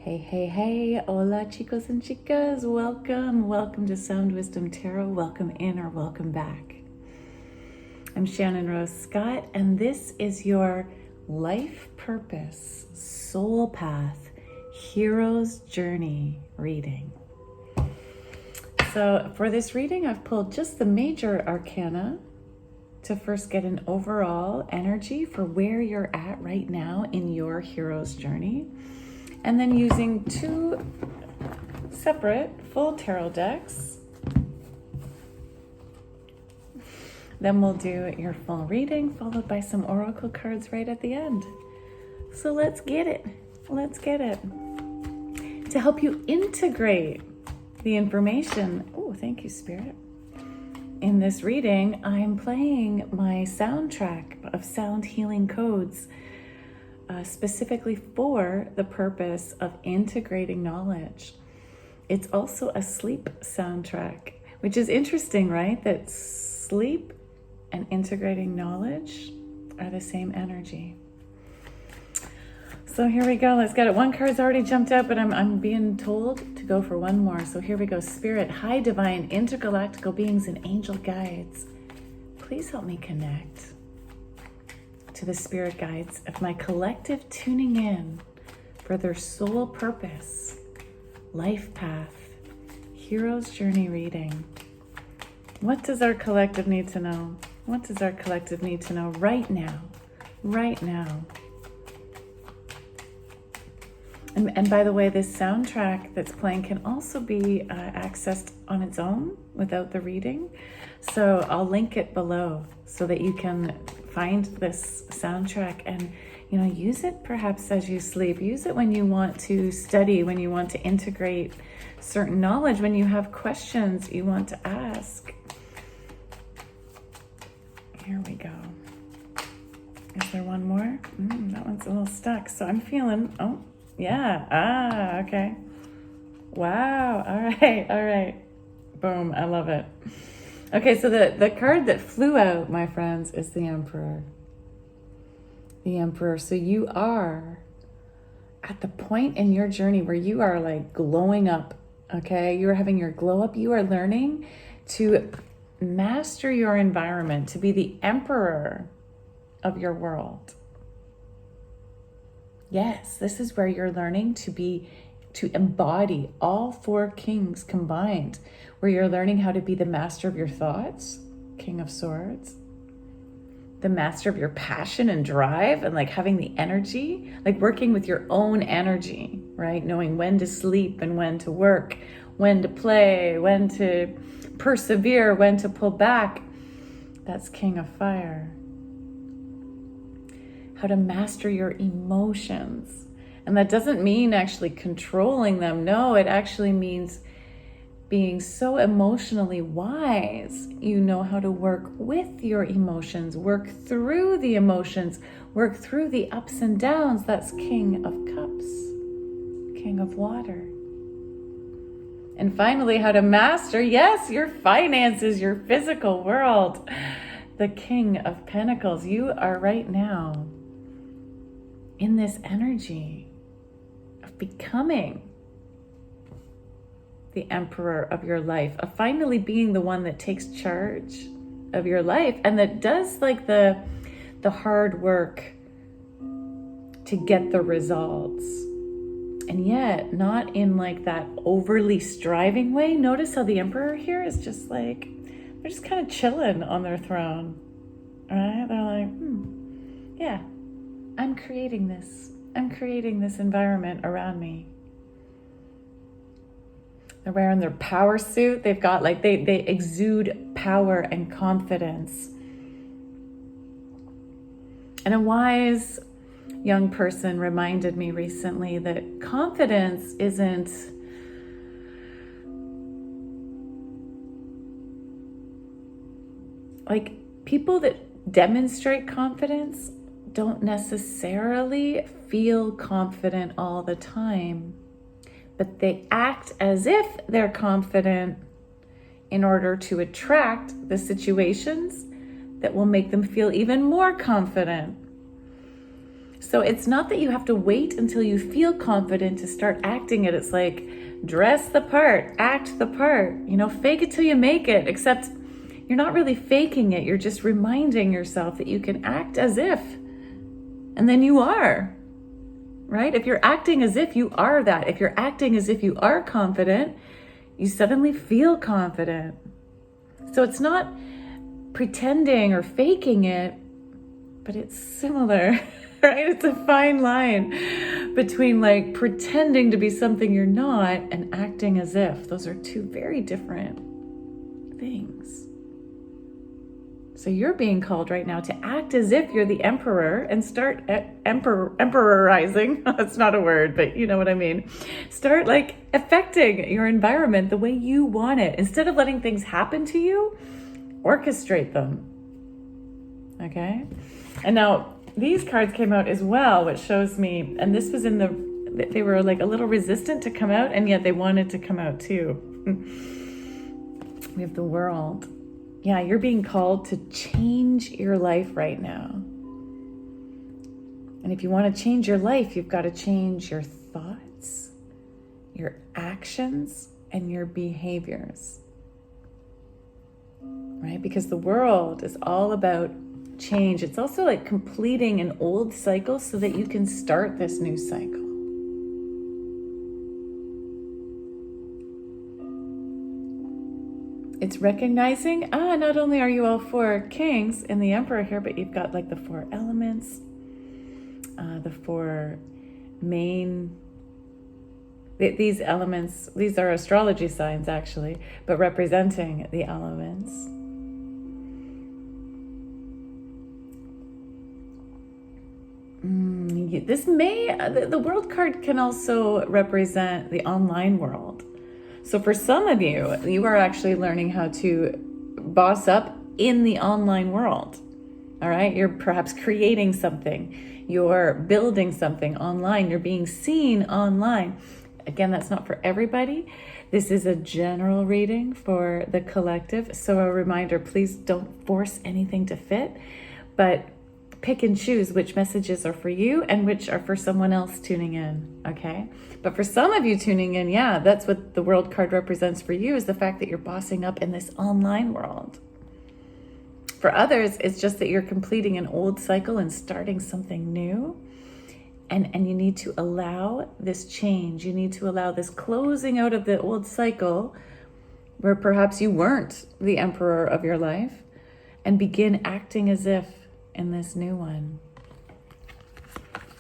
Hey, hey, hey, hola chicos and chicas, welcome to Sound Wisdom Tarot, welcome in or welcome back. I'm Shannon Rose Scott, and this is your life purpose, soul path, hero's journey reading. So for this reading, I've pulled just the major arcana to first get an overall energy for where you're at right now in your hero's journey. And then using two separate full tarot decks, then we'll do your full reading followed by some oracle cards right at the end. So let's get it. To help you integrate the information, oh, thank you, Spirit. In this reading, I'm playing my soundtrack of sound healing codes, specifically for the purpose of integrating knowledge. It's also a sleep soundtrack, which is interesting, right? That sleep and integrating knowledge are the same energy. So here we go. Let's get it. One card's already jumped out, but I'm being told to go for one more. So here we go. Spirit, high divine, intergalactical beings, and angel guides, please help me connect to the spirit guides of my collective tuning in for their soul purpose, life path, hero's journey reading. What does our collective need to know? What does our collective need to know right now? Right now. And by the way, this soundtrack that's playing can also be accessed on its own without the reading. So I'll link it below so that you can find this soundtrack and, use it perhaps as you sleep. Use it when you want to study, when you want to integrate certain knowledge, when you have questions you want to ask. Here we go. Is there one more? That one's a little stuck. So I'm feeling, okay. Wow, all right. Boom, I love it. Okay, so the card that flew out, my friends, is the Emperor. The Emperor. So you are at the point in your journey where you are like glowing up, okay? You are having your glow up. You are learning to master your environment, to be the emperor of your world. Yes, this is where you're learning to embody all four kings combined, where you're learning how to be the master of your thoughts, King of Swords, the master of your passion and drive, and like having the energy, like working with your own energy, right? Knowing when to sleep and when to work, when to play, when to persevere, when to pull back. That's King of Fire. How to master your emotions. And that doesn't mean actually controlling them. No, it actually means being so emotionally wise. You know how to work with your emotions, work through the emotions, work through the ups and downs. That's King of Cups, King of Water. And finally, how to master, yes, your finances, your physical world. The King of Pentacles. You are right now in this energy of becoming the emperor of your life, of finally being the one that takes charge of your life and that does like the hard work to get the results. And yet not in like that overly striving way. Notice how the emperor here is just like, they're just kind of chilling on their throne, right? They're like, yeah, I'm creating this environment around me. They're wearing their power suit. They've got like, they exude power and confidence. And a wise young person reminded me recently that confidence isn't like, people that demonstrate confidence don't necessarily feel confident all the time, but they act as if they're confident in order to attract the situations that will make them feel even more confident. So it's not that you have to wait until you feel confident to start acting it. It's like dress the part, act the part, fake it till you make it, except you're not really faking it. You're just reminding yourself that you can act as if, and then you are, right? If you're acting as if you are that, if you're acting as if you are confident, you suddenly feel confident. So it's not pretending or faking it, but it's similar, right? It's a fine line between like pretending to be something you're not and acting as if. Those are two very different things. So you're being called right now to act as if you're the emperor and start emperorizing. That's not a word, but you know what I mean. Start like affecting your environment the way you want it. Instead of letting things happen to you, orchestrate them. Okay? And now these cards came out as well, which shows me, and this was they were like a little resistant to come out, and yet they wanted to come out too. We have the World. Yeah, you're being called to change your life right now. And if you want to change your life, you've got to change your thoughts, your actions, and your behaviors. Right? Because the world is all about change. It's also like completing an old cycle so that you can start this new cycle. It's recognizing, not only are you all four kings and the emperor here, but you've got like the four elements, the four main, these elements, these are astrology signs actually, but representing the elements. The World card can also represent the online world. So for some of you, you are actually learning how to boss up in the online world. All right. You're perhaps creating something. You're building something online. You're being seen online. Again, that's not for everybody. This is a general reading for the collective. So a reminder, please don't force anything to fit, but pick and choose which messages are for you and which are for someone else tuning in, okay? But for some of you tuning in, yeah, that's what the World card represents for you, is the fact that you're bossing up in this online world. For others, it's just that you're completing an old cycle and starting something new. And you need to allow this change. You need to allow this closing out of the old cycle where perhaps you weren't the emperor of your life, and begin acting as if in this new one.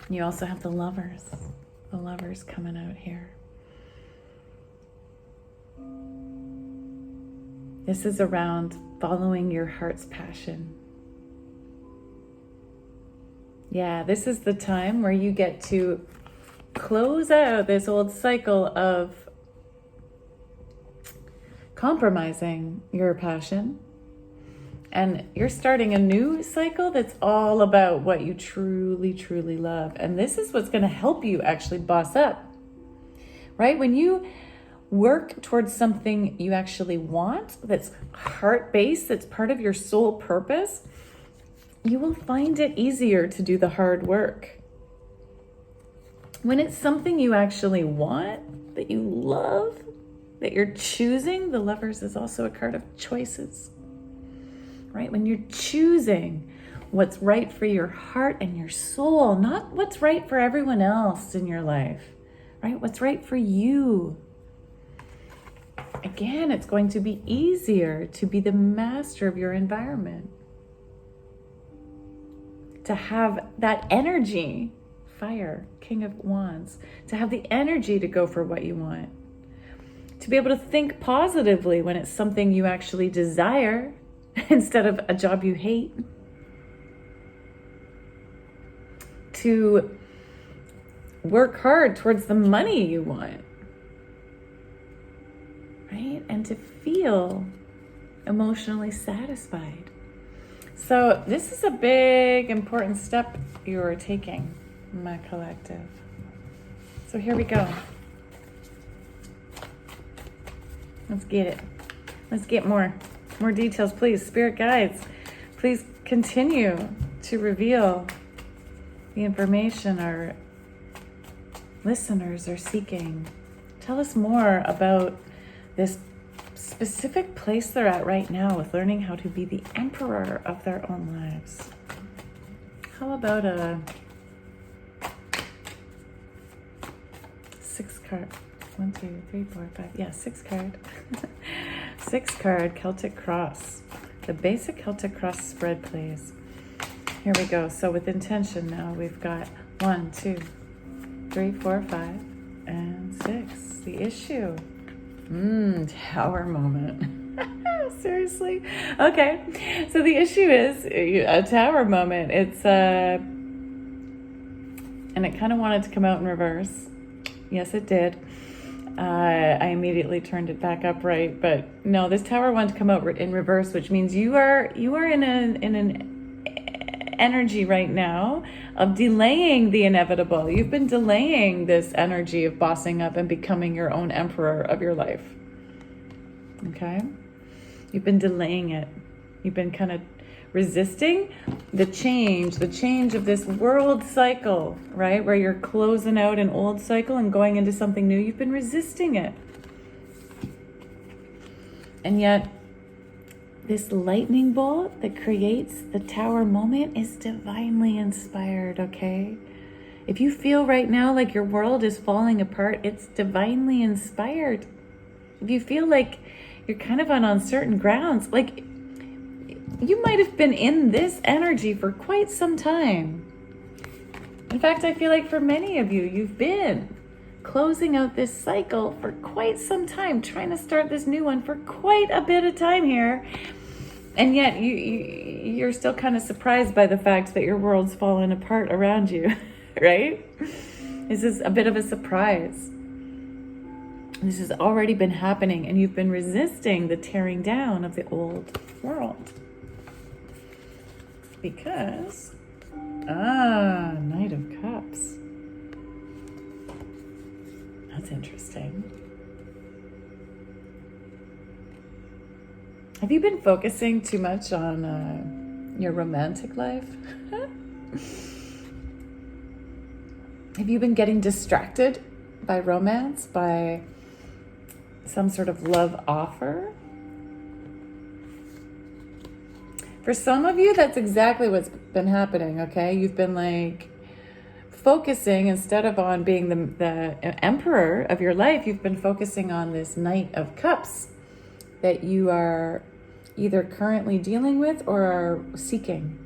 You also have the Lovers coming out here. This is around following your heart's passion. Yeah, this is the time where you get to close out this old cycle of compromising your passion. And you're starting a new cycle that's all about what you truly, truly love. And this is what's going to help you actually boss up, right? When you work towards something you actually want, that's heart-based, that's part of your soul purpose, you will find it easier to do the hard work. When it's something you actually want, that you love, that you're choosing, the Lovers is also a card of choices. Right? When you're choosing what's right for your heart and your soul, not what's right for everyone else in your life, right? What's right for you. Again, it's going to be easier to be the master of your environment. To have that energy, fire, King of Wands, to have the energy to go for what you want. To be able to think positively when it's something you actually desire, instead of a job you hate. To work hard towards the money you want. Right? And to feel emotionally satisfied. So this is a big, important step you're taking, my collective. So here we go. Let's get it. Let's get more details, please. Spirit guides, please continue to reveal the information our listeners are seeking. Tell us more about this specific place they're at right now with learning how to be the emperor of their own lives. How about a 6 card? 1, 2, 3, 4, 5. Yeah, 6 card. 6 card Celtic Cross. The basic Celtic Cross spread, please. Here we go. So with intention now, we've got 1, 2, 3, 4, 5, and 6. The issue. Tower moment. Seriously? Okay. So the issue is a tower moment. It's and it kind of wanted to come out in reverse. Yes, it did. I immediately turned it back upright, but no, this tower wanted to come out in reverse, which means you are in an energy right now of delaying the inevitable. You've been delaying this energy of bossing up and becoming your own emperor of your life. Okay? You've been delaying it. You've been kind of resisting the change of this world cycle, right? Where you're closing out an old cycle and going into something new. You've been resisting it. And yet, this lightning bolt that creates the tower moment is divinely inspired, okay? If you feel right now like your world is falling apart, it's divinely inspired. If you feel like you're kind of on uncertain grounds, like you might have been in this energy for quite some time. In fact, I feel like for many of you, you've been closing out this cycle for quite some time, trying to start this new one for quite a bit of time here. And yet you're still kind of surprised by the fact that your world's fallen apart around you, right? This is a bit of a surprise. This has already been happening, and you've been resisting the tearing down of the old world. Because, Knight of Cups. That's interesting. Have you been focusing too much on your romantic life? Have you been getting distracted by romance, by some sort of love offer? For some of you, that's exactly what's been happening, okay? You've been like focusing, instead of on being the emperor of your life, you've been focusing on this Knight of Cups that you are either currently dealing with or are seeking.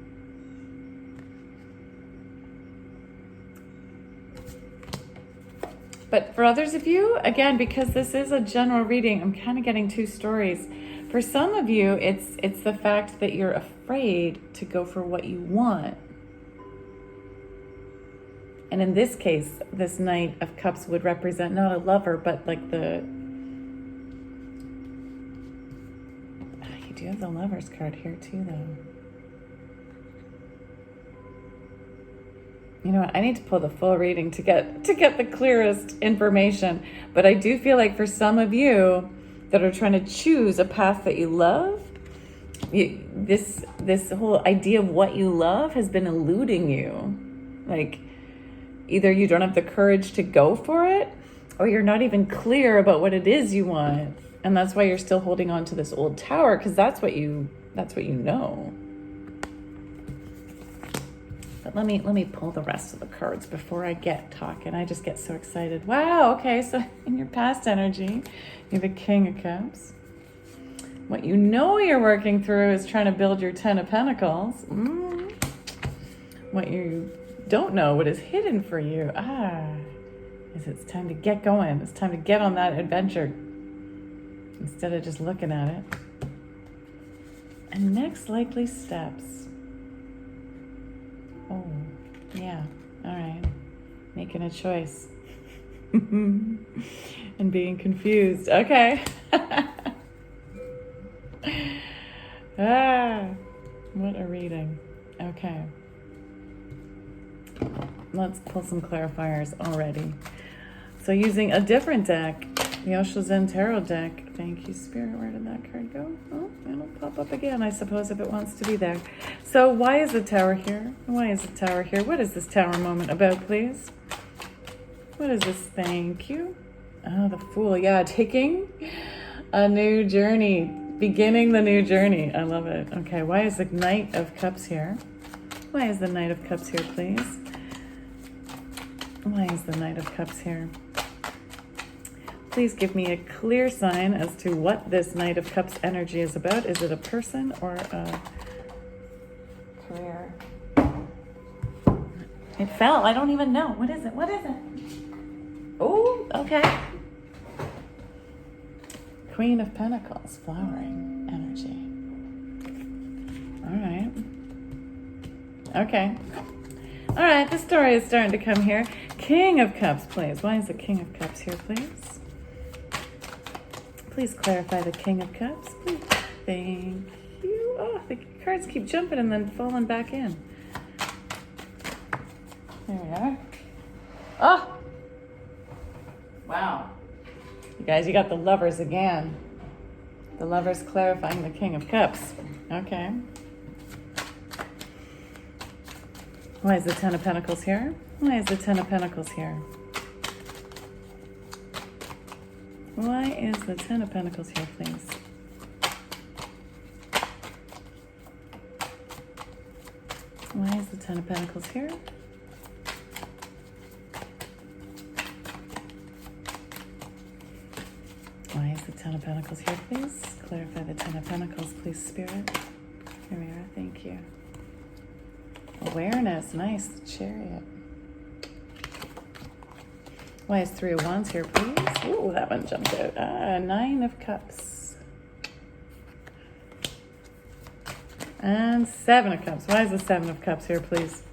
But for others of you, again, because this is a general reading, I'm kind of getting 2 stories. For some of you, it's the fact that you're afraid to go for what you want. And in this case, this Knight of Cups would represent not a lover, but like you do have the Lover's card here too, though. You know what? I need to pull the full reading to get the clearest information. But I do feel like for some of you that are trying to choose a path that you love, this whole idea of what you love has been eluding you. Like, either you don't have the courage to go for it, or you're not even clear about what it is you want. And that's why you're still holding on to this old tower, because that's what you know. But let me pull the rest of the cards before I get talking. I just get so excited. Wow, okay, so in your past energy, you have a King of Cups. What you know you're working through is trying to build your 10 of Pentacles. What you don't know, what is hidden for you, is it's time to get going. It's time to get on that adventure instead of just looking at it. And next likely steps. Oh, yeah, all right. Making a choice. And being confused. Okay. What a reading. Okay. Let's pull some clarifiers already. So using a different deck, The Osho Zen Tarot deck. Thank you, Spirit. Where did that card go? Oh, it'll pop up again, I suppose, if it wants to be there. So why is the Tower here? Why is the Tower here? What is this Tower moment about, please? What is this? Thank you. Oh, the Fool. Yeah, taking a new journey. Beginning the new journey. I love it. Okay, why is the Knight of Cups here? Why is the Knight of Cups here, please? Why is the Knight of Cups here? Please give me a clear sign as to what this Knight of Cups energy is about. Is it a person or a career? It fell. I don't even know. What is it? What is it? Oh, okay. Queen of Pentacles, flowering energy. All right. Okay. All right, the story is starting to come here. King of Cups, please. Why is the King of Cups here, please? Please clarify the King of Cups, please. Thank you. Oh, the cards keep jumping and then falling back in. There we are. Oh! Wow. You guys, you got the Lovers again. The Lovers clarifying the King of Cups. Okay. Why is the Ten of Pentacles here? Why is the Ten of Pentacles here? Why is the Ten of Pentacles here, please? Why is the Ten of Pentacles here? Why is the Ten of Pentacles here, please? Clarify the Ten of Pentacles, please, Spirit. Here we are. Thank you. Awareness. Nice. The Chariot. Why is Three of Wands here, please? Ooh, that one jumped out. Nine of Cups. And Seven of Cups. Why is the Seven of Cups here, please?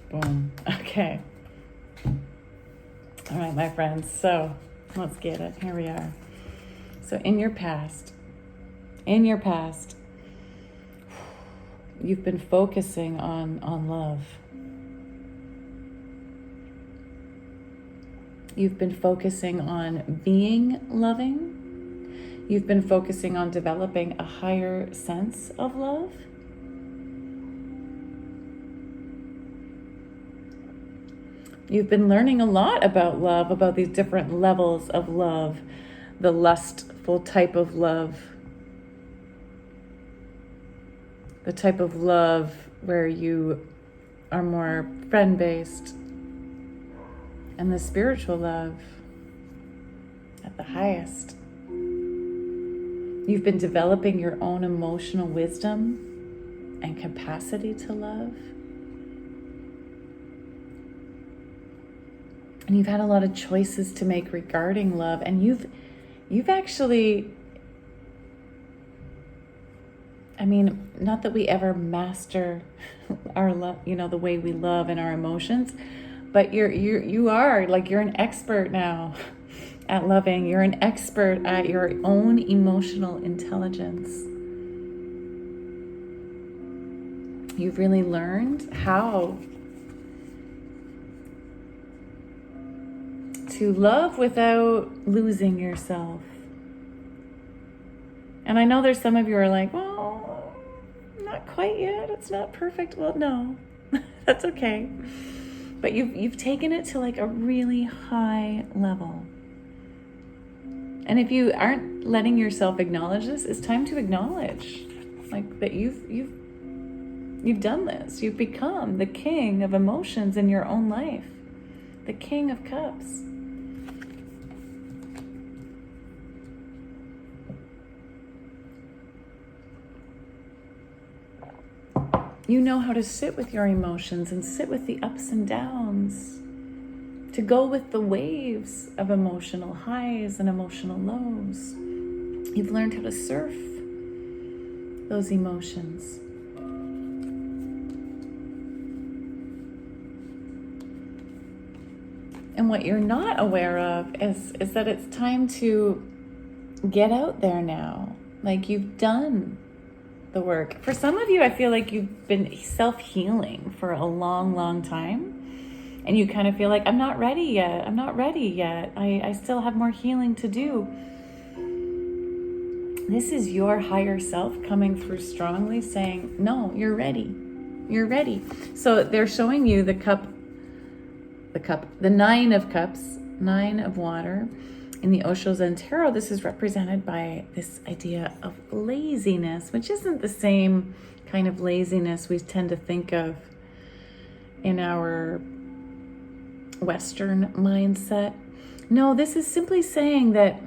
Boom. Okay. All right, my friends. So let's get it. Here we are. So in your past, you've been focusing on love. You've been focusing on being loving. You've been focusing on developing a higher sense of love. You've been learning a lot about love, about these different levels of love, the lustful type of love, the type of love where you are more friend-based, and the spiritual love at the highest. You've been developing your own emotional wisdom and capacity to love. And you've had a lot of choices to make regarding love, and you've actually, I mean, not that we ever master our love, the way we love and our emotions, but you are like, you're an expert now at loving. You're an expert at your own emotional intelligence. You've really learned how to love without losing yourself. And I know there's some of you are like, well, not quite yet. It's not perfect. Well, no, that's okay. But you've taken it to like a really high level. And if you aren't letting yourself acknowledge this, it's time to acknowledge like that you've done this. You've become the king of emotions in your own life, the King of Cups. You know how to sit with your emotions and sit with the ups and downs, to go with the waves of emotional highs and emotional lows. You've learned how to surf those emotions. And what you're not aware of is that it's time to get out there now. Like, you've done the work. For some of you, I feel like you've been self-healing for a long, long time. and you kind of feel like, I'm not ready yet. I'm not ready yet. I still have more healing to do. This is your higher self coming through strongly saying, no, you're ready. You're ready. So they're showing you the Nine of Cups, Nine of Water. In the Osho Zen Tarot, this is represented by this idea of laziness, which isn't the same kind of laziness we tend to think of in our Western mindset. No, this is simply saying that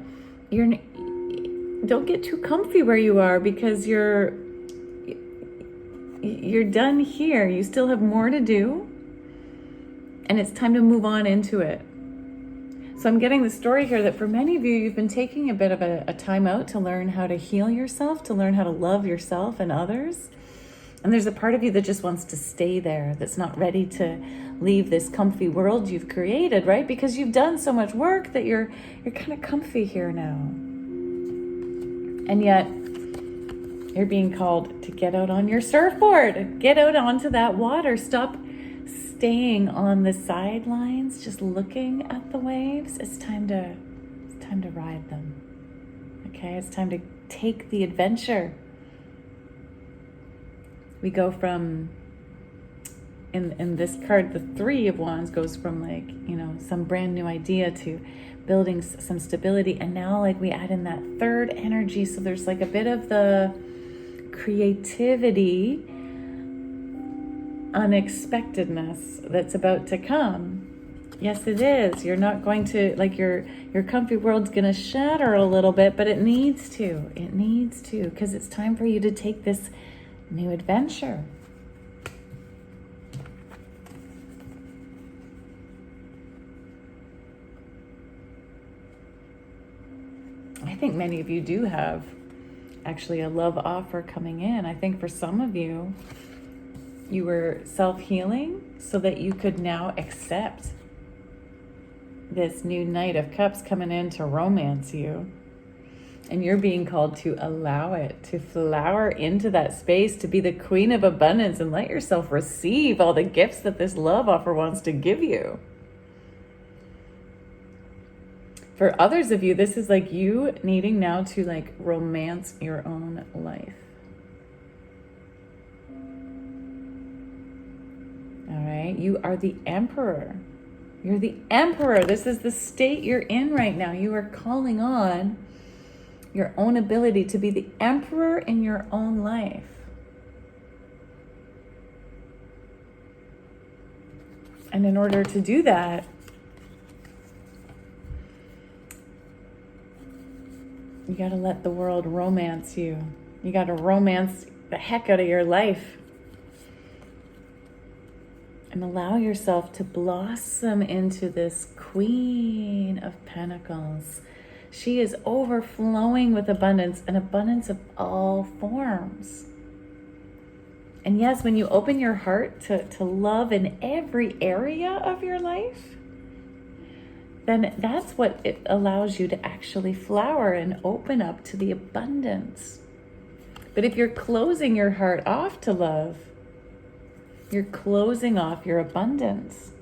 don't get too comfy where you are, because you're done here. You still have more to do, and it's time to move on into it. So I'm getting the story here that for many of you, you've been taking a bit of a time out to learn how to heal yourself, to learn how to love yourself and others. And there's a part of you that just wants to stay there, that's not ready to leave this comfy world you've created, right? Because you've done so much work that you're kind of comfy here now. And yet, you're being called to get out on your surfboard, get out onto that water, stop staying on the sidelines, just looking at the waves. It's time to ride them. Okay, it's time to take the adventure. We go from, in this card, the Three of Wands goes from some brand new idea to building some stability, and now we add in that third energy. So there's a bit of the creativity, unexpectedness that's about to come. Yes, it is. You're not going to, your comfy world's going to shatter a little bit, but it needs to, because it's time for you to take this new adventure. I think many of you do have actually a love offer coming in. I think for some of you, you were self-healing so that you could now accept this new Knight of Cups coming in to romance you. And you're being called to allow it, to flower into that space, to be the queen of abundance and let yourself receive all the gifts that this love offer wants to give you. For others of you, this is you needing now to romance your own life. All right, you are the emperor. You're the emperor. This is the state you're in right now. You are calling on your own ability to be the emperor in your own life. And in order to do that, you got to let the world romance you. You got to romance the heck out of your life. And allow yourself to blossom into this Queen of Pentacles. She is overflowing with abundance, an abundance of all forms. And yes, when you open your heart to love in every area of your life, then that's what it allows you to actually flower and open up to the abundance. But if you're closing your heart off to love, you're closing off your abundance.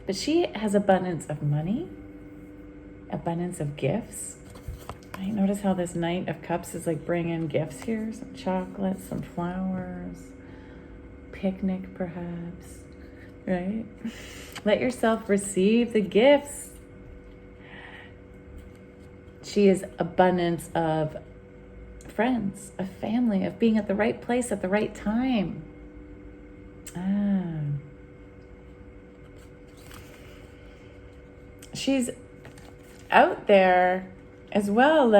But she has abundance of money, abundance of gifts. Right? Notice how this Knight of Cups is bringing gifts here. Some chocolates, some flowers, picnic perhaps, right? Let yourself receive the gifts. She is abundance of friends, of family, of being at the right place at the right time. She's out there as well,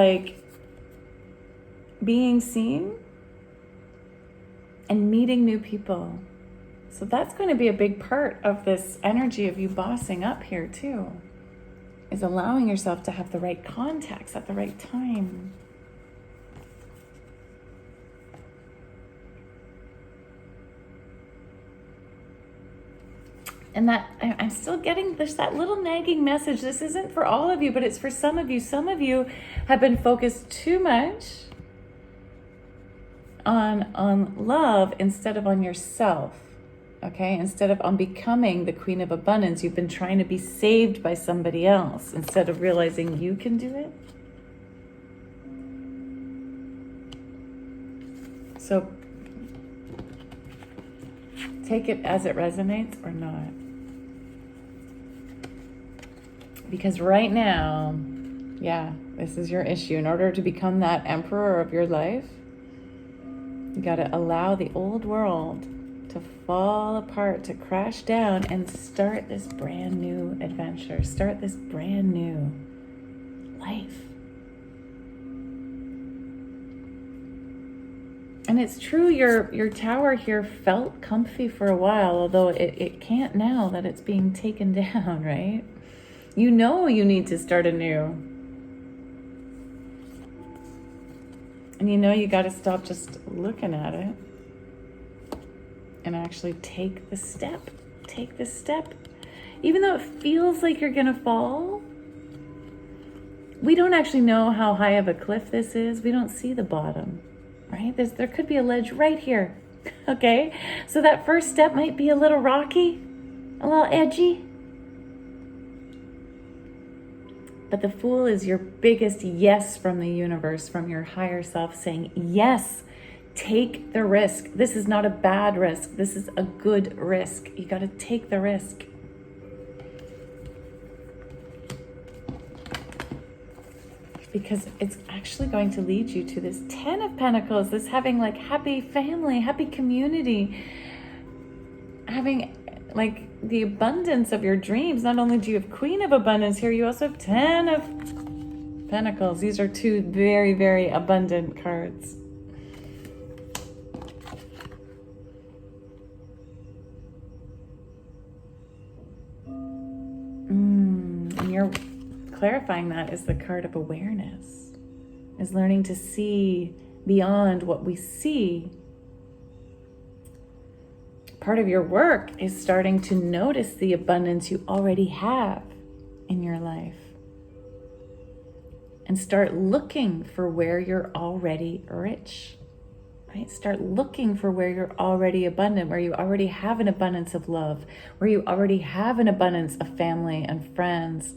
being seen and meeting new people. So that's going to be a big part of this energy of you bossing up here too, is allowing yourself to have the right contacts at the right time. And that I'm still getting that little nagging message. This isn't for all of you, but it's for some of you. Some of you have been focused too much on love instead of on yourself. Okay, instead of on becoming the Queen of Abundance, you've been trying to be saved by somebody else instead of realizing you can do it. So take it as it resonates or not. Because right now, yeah, this is your issue. In order to become that emperor of your life, you got to allow the old world to fall apart, to crash down, and start this brand new adventure. Start this brand new life. And it's true, your tower here felt comfy for a while, although it can't now that it's being taken down, right? You know you need to start anew. And you know you got to stop just looking at it and actually take the step. Take the step. Even though it feels like you're going to fall, we don't actually know how high of a cliff this is. We don't see the bottom, right? There could be a ledge right here, okay? So that first step might be a little rocky, a little edgy. But the Fool is your biggest yes from the universe, from your higher self saying, yes, take the risk. This is not a bad risk. This is a good risk. You got to take the risk. Because it's actually going to lead you to this 10 of Pentacles, this having like happy family, happy community, having like the abundance of your dreams. Not only do you have Queen of Abundance here, you also have 10 of Pentacles. These are two very, very abundant cards. And you're clarifying that is the card of awareness, is learning to see beyond what we see. Part of your work is starting to notice the abundance you already have in your life and start looking for where you're already rich, right? Start looking for where you're already abundant, where you already have an abundance of love, where you already have an abundance of family and friends,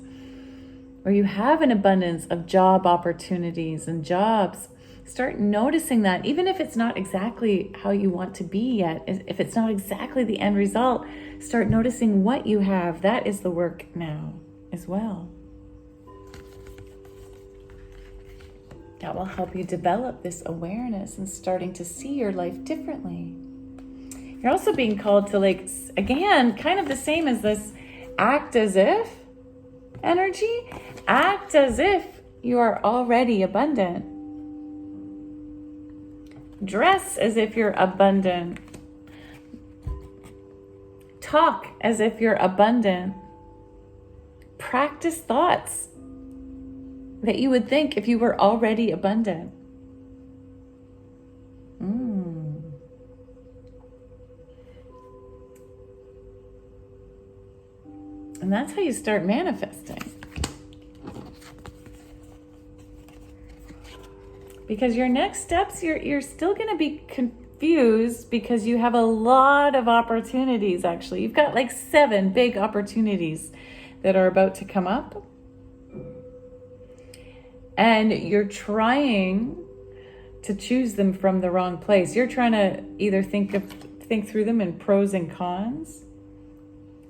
where you have an abundance of job opportunities and jobs. Start noticing that, even if it's not exactly how you want to be yet, if it's not exactly the end result, start noticing what you have. That is the work now as well. That will help you develop this awareness and starting to see your life differently. You're also being called to, like, again, kind of the same as this act as if energy. Act as if you are already abundant. Dress as if you're abundant. Talk as if you're abundant. Practice thoughts that you would think if you were already abundant. And that's how you start manifesting. Because your next steps, you're still going to be confused because you have a lot of opportunities, actually. You've got like 7 big opportunities that are about to come up. And you're trying to choose them from the wrong place. You're trying to either think through them in pros and cons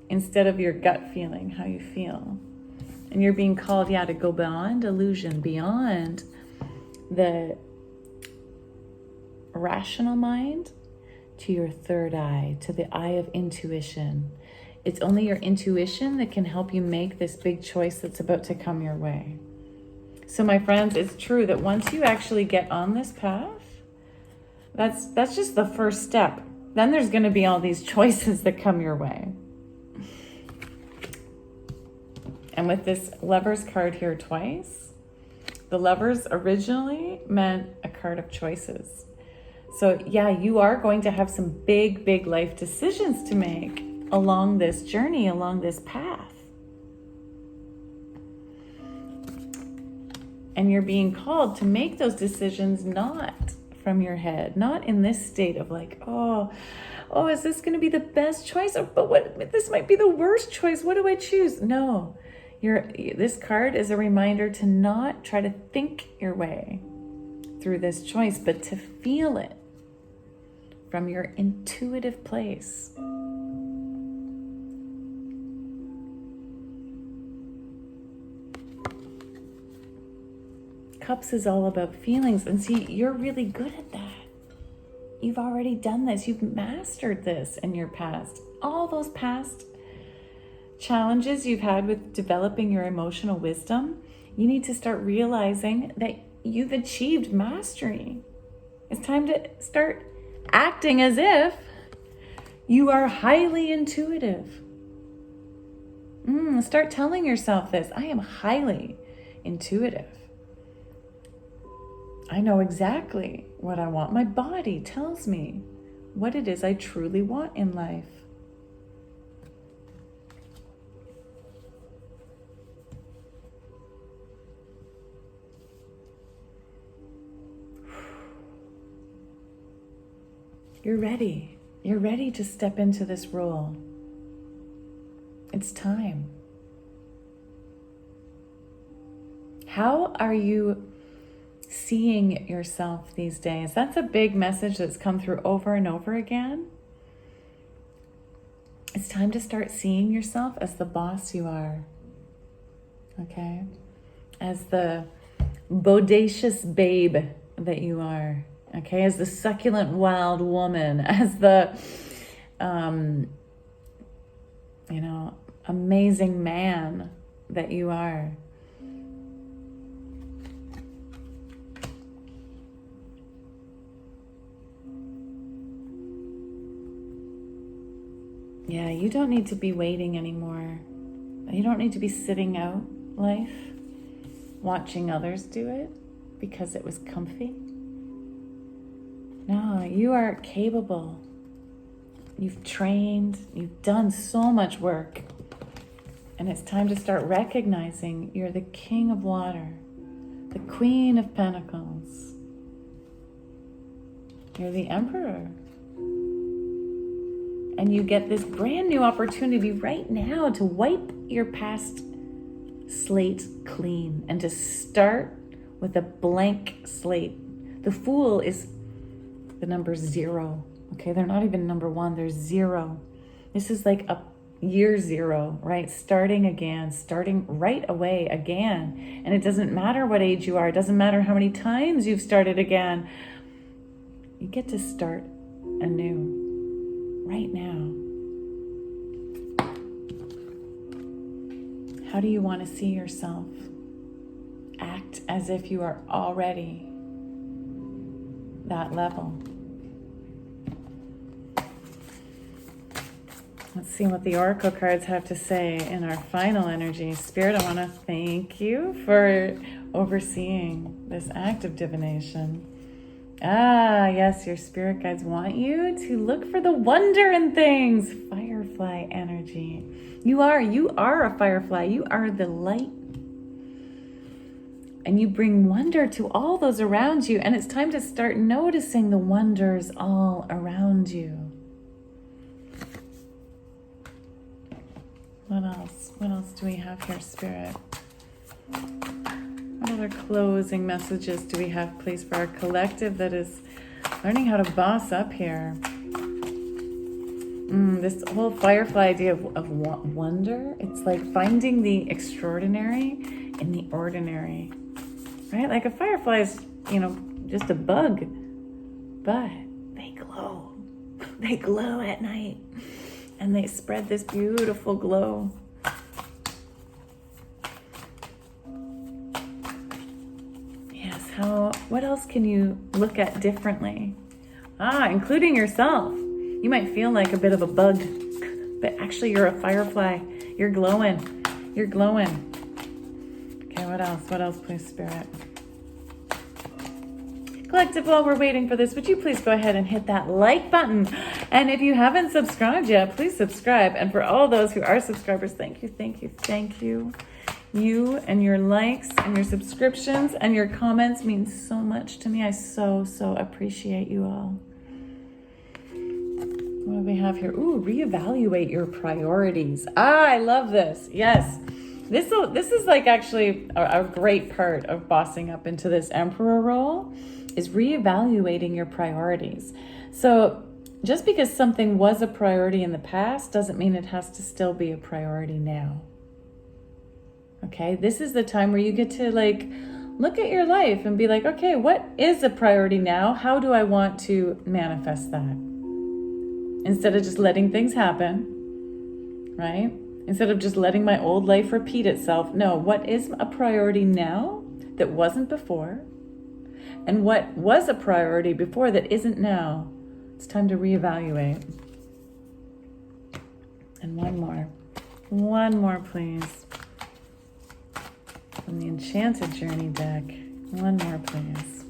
instead of your gut feeling, how you feel. And you're being called, to go beyond illusion, beyond the rational mind to your third eye, to the eye of intuition. It's only your intuition that can help you make this big choice that's about to come your way. So my friends, it's true that once you actually get on this path, that's just the first step. Then there's going to be all these choices that come your way. And with this Lovers card here twice, the Lovers originally meant a card of choices. So you are going to have some big, big life decisions to make along this journey, along this path. And you're being called to make those decisions not from your head, not in this state of like, oh, oh, is this going to be the best choice? But what, this might be the worst choice. What do I choose? No, this card is a reminder to not try to think your way through this choice, but to feel it from your intuitive place. Cups is all about feelings. And see, you're really good at that. You've already done this. You've mastered this in your past. All those past challenges you've had with developing your emotional wisdom, you need to start realizing that you've achieved mastery. It's time to start acting as if you are highly intuitive. Start telling yourself this. I am highly intuitive. I know exactly what I want. My body tells me what it is I truly want in life. You're ready. You're ready to step into this role. It's time. How are you seeing yourself these days? That's a big message that's come through over and over again. It's time to start seeing yourself as the boss you are. Okay? As the bodacious babe that you are. Okay? As the succulent wild woman. As the, amazing man that you are. Yeah, you don't need to be waiting anymore. You don't need to be sitting out life, watching others do it because it was comfy. No, you are capable. You've trained, you've done so much work. And it's time to start recognizing you're the king of water, the queen of pentacles. You're the emperor. And you get this brand new opportunity right now to wipe your past slate clean and to start with a blank slate. The Fool is the number 0. Okay, they're not even number 1, they're 0. This is like a year 0, right? Starting again, starting right away again. And it doesn't matter what age you are. It doesn't matter how many times you've started again. You get to start anew. Right now. How do you want to see yourself? Act as if you are already that level. Let's see what the Oracle cards have to say in our final energy. Spirit, I want to thank you for overseeing this act of divination. Yes, your spirit guides want you to look for the wonder in things. Firefly energy. You are a firefly. You are the light. And you bring wonder to all those around you. And it's time to start noticing the wonders all around you. What else? What else do we have here, Spirit? What other closing messages do we have, please, for our collective that is learning how to boss up here? This whole firefly idea of wonder, it's like finding the extraordinary in the ordinary, right? Like a firefly is, just a bug, but they glow. They glow at night, and they spread this beautiful glow. What else can you look at differently? Including yourself. You might feel like a bit of a bug, but actually you're a firefly. You're glowing. You're glowing. Okay, what else? What else, please, Spirit? Collective, while we're waiting for this, would you please go ahead and hit that like button? And if you haven't subscribed yet, please subscribe. And for all those who are subscribers, thank you, thank you, thank you. You and your likes and your subscriptions and your comments mean so much to me. I so appreciate you all. What do we have here? Ooh, reevaluate your priorities. I love this. Yes. This is like actually a great part of bossing up into this emperor role, is reevaluating your priorities. So just because something was a priority in the past doesn't mean it has to still be a priority now. Okay, this is the time where you get to like look at your life and be like, okay, what is a priority now? How do I want to manifest that? Instead of just letting things happen, right? Instead of just letting my old life repeat itself. No, what is a priority now that wasn't before? And what was a priority before that isn't now? It's time to reevaluate. And one more, please. From the Enchanted Journey deck. One more, please.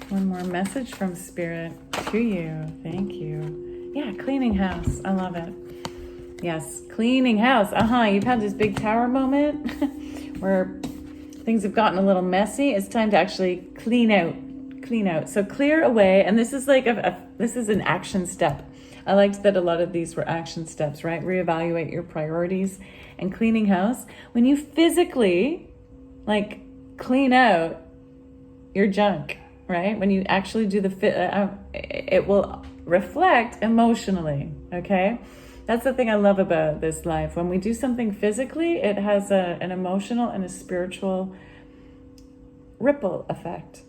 One more message from Spirit to you. Thank you. Yeah, cleaning house. I love it. Yes, cleaning house. You've had this big tower moment where things have gotten a little messy. It's time to actually clean out. So clear away. And this is like this is an action step. I liked that a lot of these were action steps, right? Reevaluate your priorities and cleaning house. When you physically like clean out your junk, right? When you actually do it will reflect emotionally, okay? That's the thing I love about this life. When we do something physically, it has an emotional and a spiritual ripple effect.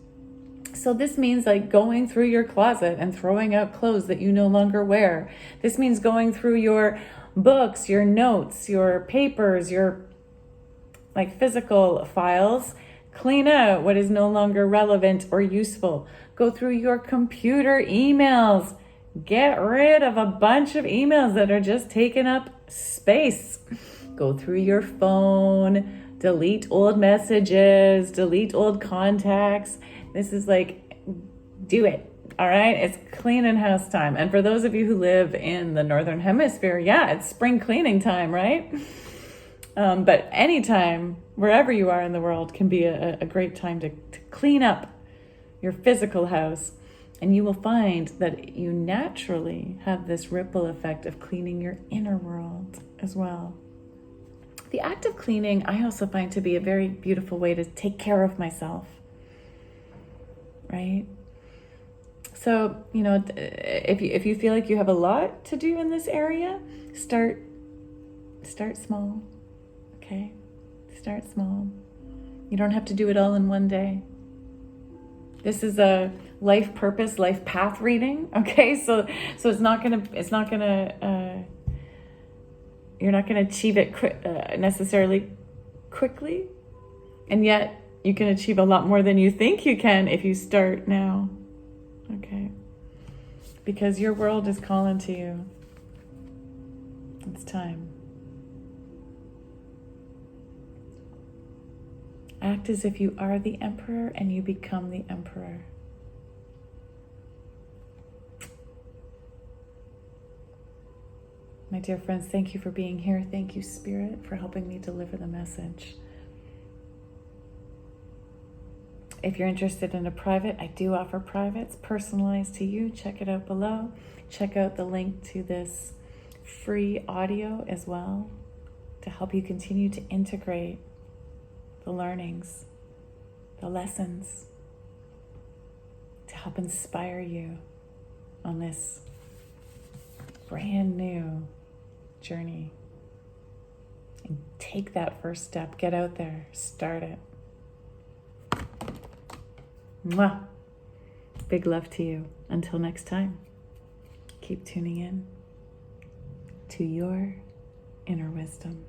So this means like going through your closet and throwing out clothes that you no longer wear. This means going through your books, your notes, your papers, your like physical files. Clean out what is no longer relevant or useful. Go through your computer emails. Get rid of a bunch of emails that are just taking up space. Go through your phone, delete old messages, delete old contacts. This is like, do it. All right. It's cleaning house time. And for those of you who live in the Northern Hemisphere, yeah, it's spring cleaning time, right? But anytime, wherever you are in the world, can be a great time to clean up your physical house. And you will find that you naturally have this ripple effect of cleaning your inner world as well. The act of cleaning, I also find to be a very beautiful way to take care of myself, right? So, if you feel like you have a lot to do in this area, start small, okay? Start small. You don't have to do it all in one day. This is a life purpose, life path reading. Okay, so you're not gonna achieve it necessarily quickly, and yet you can achieve a lot more than you think you can if you start now. Okay, because your world is calling to you. It's time. Act as if you are the emperor and you become the emperor. My dear friends, thank you for being here. Thank you, Spirit, for helping me deliver the message. If you're interested in a private, I do offer privates personalized to you. Check it out below. Check out the link to this free audio as well to help you continue to integrate the learnings, the lessons, to help inspire you on this brand new journey. And take that first step. Get out there. Start it. Mwah. Big love to you. Until next time, keep tuning in to your inner wisdom.